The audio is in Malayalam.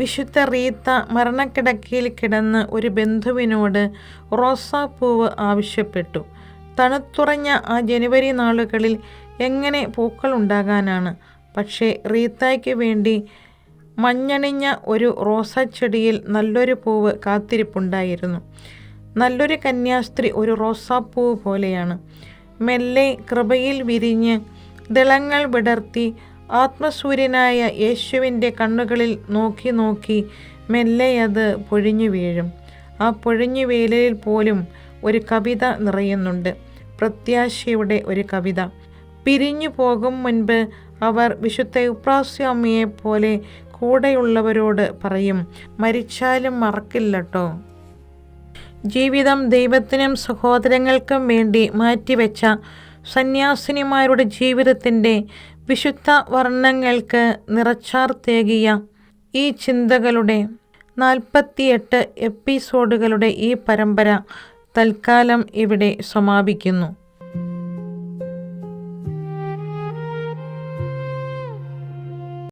വിശുദ്ധ റീത്ത മരണക്കിടക്കയിൽ കിടന്ന് ഒരു ബന്ധുവിനോട് റോസാപ്പൂവ് ആവശ്യപ്പെട്ടു. തണുത്തുറഞ്ഞ ആ ജനുവരി നാളുകളിൽ എങ്ങനെ പൂക്കൾ ഉണ്ടാകാനാണ്? പക്ഷേ റീത്തായ്ക്ക് വേണ്ടി മഞ്ഞണിഞ്ഞ ഒരു റോസാച്ചെടിയിൽ നല്ലൊരു പൂവ് കാത്തിരിപ്പുണ്ടായിരുന്നു. നല്ലൊരു കന്യാസ്ത്രീ ഒരു റോസാപ്പൂവ് പോലെയാണ്. മെല്ലെ കൃപയിൽ വിരിഞ്ഞ് ദളങ്ങൾ വിടർത്തി ആത്മസൂര്യനായ യേശുവിൻ്റെ കണ്ണുകളിൽ നോക്കി നോക്കി മെല്ലെ അത് പൊഴിഞ്ഞു വീഴും. ആ പൊഴിഞ്ഞു വീഴലിൽ പോലും ഒരു കവിത നിറയുന്നുണ്ട്, പ്രത്യാശയുടെ ഒരു കവിത. പിരിഞ്ഞു പോകും മുൻപ് അവർ വിശുദ്ധ എപ്രാസ്യാമിയെ പോലെ കൂടെയുള്ളവരോട് പറയും, മരിച്ചാലും മറക്കില്ലട്ടോ. ജീവിതം ദൈവത്തിനും സഹോദരങ്ങൾക്കും വേണ്ടി മാറ്റിവെച്ച സന്യാസിനിമാരുടെ ജീവിതത്തിൻ്റെ വിശുദ്ധ വർണ്ണങ്ങൾക്ക് നിറച്ചാർത്തേകിയ ഈ ചിന്തകളുടെ 48 എപ്പിസോഡുകളുടെ ഈ പരമ്പര തൽക്കാലം ഇവിടെ സമാപിക്കുന്നു.